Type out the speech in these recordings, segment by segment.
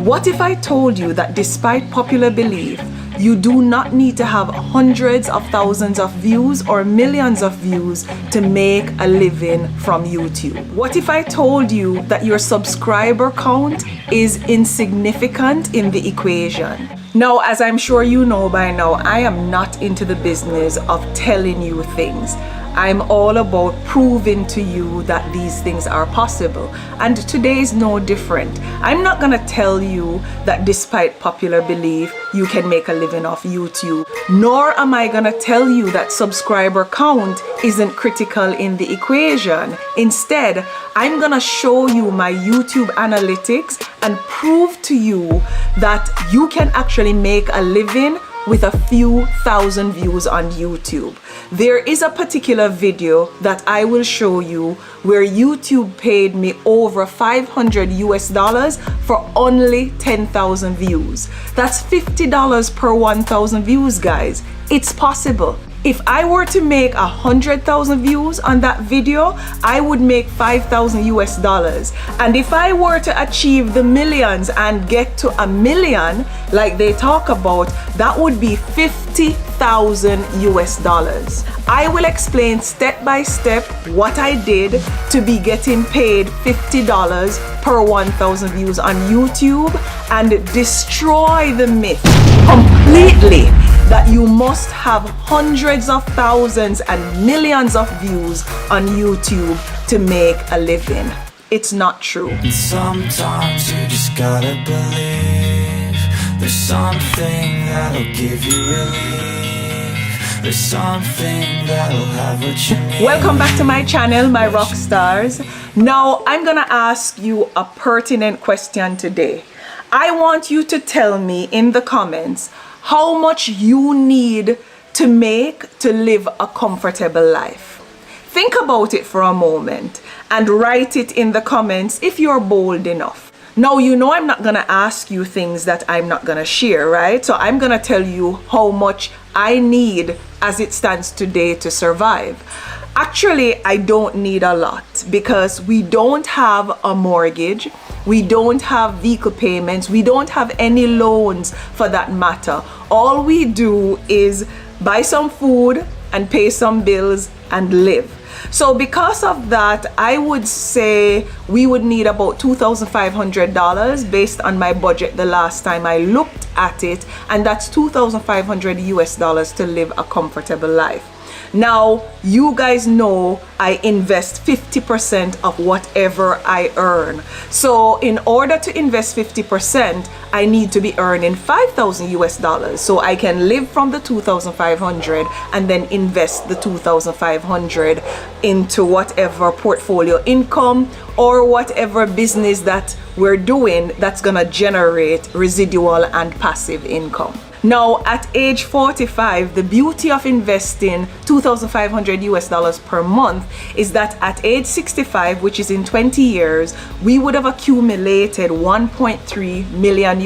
What if I told you that despite popular belief, you do not need to have hundreds of thousands of views or millions of views to make a living from YouTube? What if I told you that your subscriber count is insignificant in the equation? Now, as I'm sure you know by now, I am not into the business of telling you things. I'm all about proving to you that these things are possible. And today is no different. I'm not gonna tell you that despite popular belief, you can make a living off YouTube. Nor am I gonna tell you that subscriber count isn't critical in the equation. Instead, I'm gonna show you my YouTube analytics and prove to you that you can actually make a living with a few thousand views on YouTube. There is a particular video that I will show you where YouTube paid me over $500 for only 10,000 views. That's $50 per 1,000 views, guys. It's possible. If I were to make 100,000 views on that video, I would make $5,000. And if I were to achieve the millions and get to $1 million, like they talk about, that would be $50,000. I will explain step by step what I did to be getting paid $50 per 1,000 views on YouTube and destroy the myth completely that you must have hundreds of thousands and millions of views on YouTube to make a living. It's not true. And sometimes you just gotta believe there's something that'll give you relief. There's something that'll have what you need. Welcome back to my channel, my rock stars. Now I'm gonna ask you a pertinent question today. I want you to tell me in the comments how much you need to make to live a comfortable life. Think about it for a moment and write it in the comments if you're bold enough. Now, you know I'm not gonna ask you things that I'm not gonna share, right? So I'm gonna tell you how much I need as it stands today to survive. Actually, I don't need a lot because we don't have a mortgage. We don't have vehicle payments. We don't have any loans for that matter. All we do is buy some food and pay some bills and live. So because of that, I would say we would need about $2,500 based on my budget the last time I looked at it. And that's $2,500 to live a comfortable life. Now, you guys know I invest 50% of whatever I earn. So in order to invest 50%, I need to be earning $5,000. So I can live from the 2,500 and then invest the 2,500 into whatever portfolio income or whatever business that we're doing that's gonna generate residual and passive income. Now, at age 45, the beauty of investing $2,500 per month is that at age 65, which is in 20 years, we would have accumulated $1.3 million.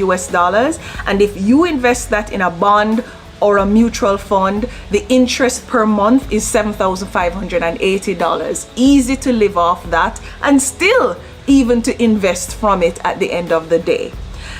And if you invest that in a bond or a mutual fund, the interest per month is $7,580. Easy to live off that and still even to invest from it at the end of the day.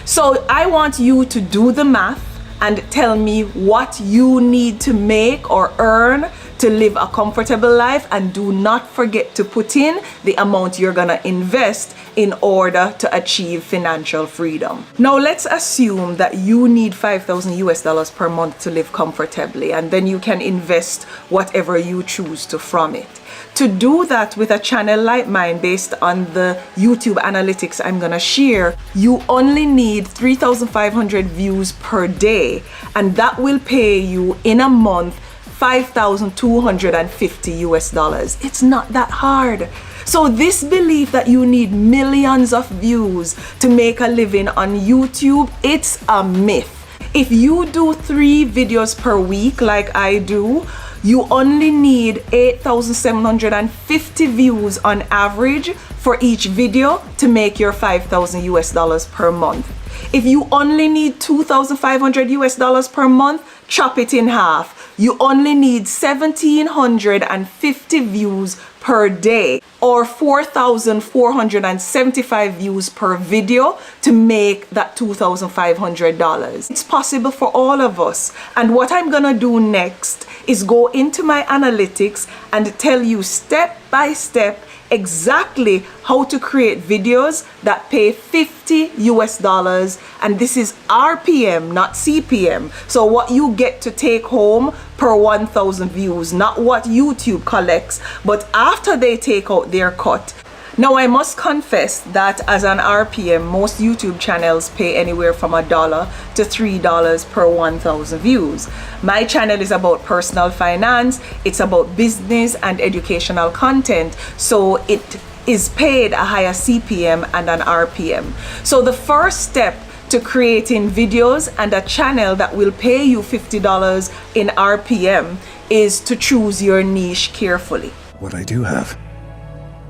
So I want you to do the math and tell me what you need to make or earn to live a comfortable life, and do not forget to put in the amount you're gonna invest in order to achieve financial freedom. Now let's assume that you need $5,000 per month to live comfortably, and then you can invest whatever you choose to from it. To do that with a channel like mine based on the YouTube analytics I'm gonna share, you only need 3,500 views per day, and that will pay you in a month $5,250. It's not that hard. So this belief that you need millions of views to make a living on YouTube, it's a myth. If you do 3 videos per week like I do, you only need 8,750 views on average for each video to make your $5,000 per month. If you only need $2,500 per month, chop it in half. You only need 1,750 views per day. or 4,475 views per video to make that $2,500. It's possible for all of us. And what I'm gonna do next is go into my analytics and tell you step by step exactly how to create videos that pay $50 and this is RPM, not CPM. So what you get to take home per 1,000 views, not what YouTube collects, but after they take out their cut. Now I must confess that as an RPM, most YouTube channels pay anywhere from $1 to $3 per 1,000 views. My channel is about personal finance, it's about business and educational content, so it is paid a higher CPM and an RPM. So the first step to creating videos and a channel that will pay you $50 in RPM is to choose your niche carefully. What I do have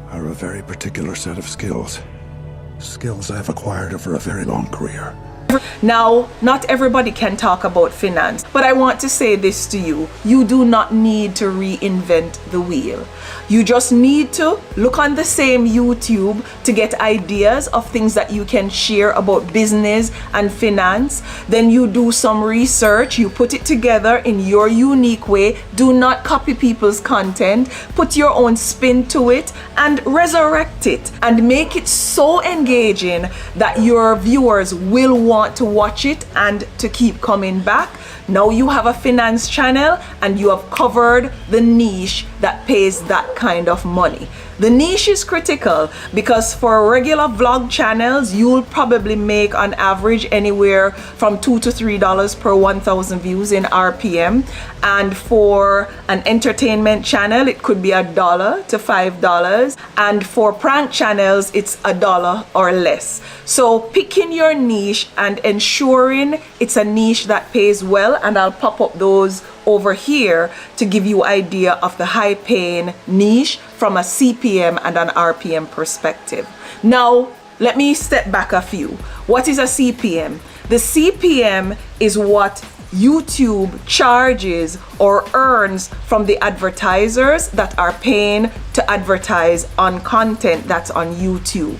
are a very particular set of skills. Skills I've acquired over a very long career. Now, not everybody can talk about finance, but I want to say this to you. You do not need to reinvent the wheel. You just need to look on the same YouTube to get ideas of things that you can share about business and finance. Then you do some research, you put it together in your unique way. Do not copy people's content. Put your own spin to it and resurrect it and make it so engaging that your viewers will want to watch it and to keep coming back. Now you have a finance channel and you have covered the niche that pays that kind of money. The niche is critical because for regular vlog channels, you'll probably make on average anywhere from $2 to $3 per 1,000 views in RPM. And for an entertainment channel, it could be $1 to $5. And for prank channels, it's $1 or less. So picking your niche and ensuring it's a niche that pays well, and I'll pop up those over here to give you idea of the high paying niche from a CPM and an RPM perspective. Now, let me step back a few. What is a CPM? The CPM is what YouTube charges or earns from the advertisers that are paying to advertise on content that's on YouTube.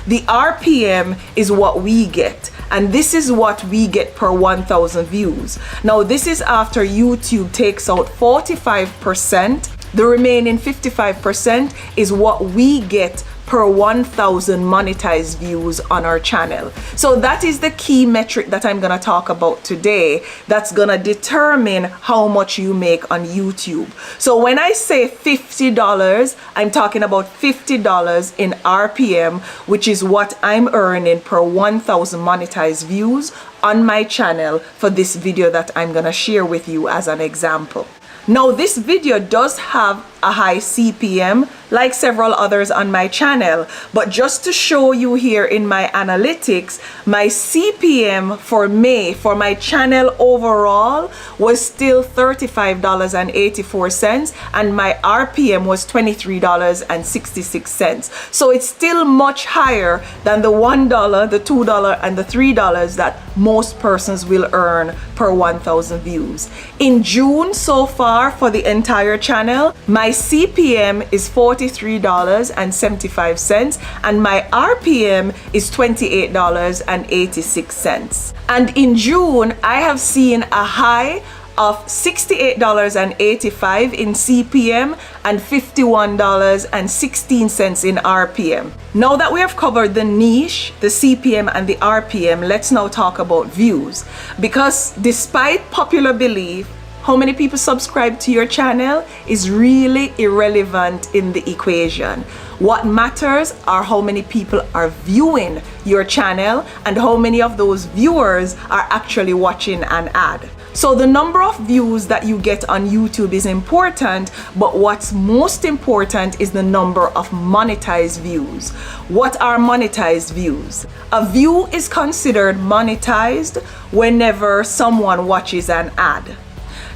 The RPM is what we get, and this is what we get per 1,000 views. Now this is after YouTube takes out 45%. The remaining 55% is what we get per 1,000 monetized views on our channel. So that is the key metric that I'm gonna talk about today that's gonna determine how much you make on YouTube. So when I say $50, I'm talking about $50 in RPM, which is what I'm earning per 1,000 monetized views on my channel for this video that I'm gonna share with you as an example. Now this video does have a high CPM like several others on my channel, but just to show you here in my analytics, my CPM for May for my channel overall was still $35.84 and my RPM was $23.66. So it's still much higher than the $1, the $2 and the $3 that most persons will earn per 1,000 views. In June so far for the entire channel, my CPM is $43.75 and my RPM is $28.86. And in June, I have seen a high of $68.85 in CPM and $51.16 in RPM. Now that we have covered the niche, the CPM and the RPM, let's now talk about views. Because despite popular belief, how many people subscribe to your channel is really irrelevant in the equation. What matters are how many people are viewing your channel and how many of those viewers are actually watching an ad. So the number of views that you get on YouTube is important, but what's most important is the number of monetized views. What are monetized views? A view is considered monetized whenever someone watches an ad.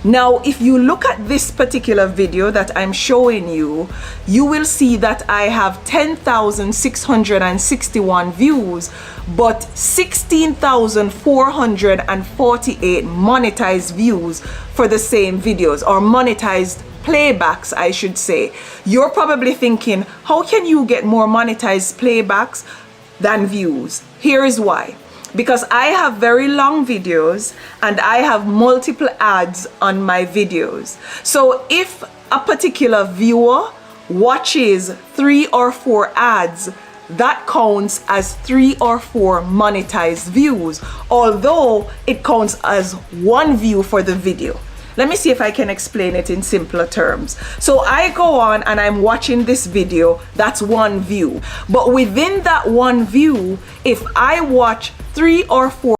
Now, if you look at this particular video that I'm showing you, you will see that I have 10,661 views, but 16,448 monetized views for the same videos, or monetized playbacks, I should say, you're probably thinking, how can you get more monetized playbacks than views? Here is why. Because I have very long videos and I have multiple ads on my videos. So if a particular viewer watches 3 or 4 ads, that counts as 3 or 4 monetized views, although it counts as 1 view for the video. Let me see if I can explain it in simpler terms. So I go on and I'm watching this video, that's 1 view. But within that 1 view, if I watch 3 or 4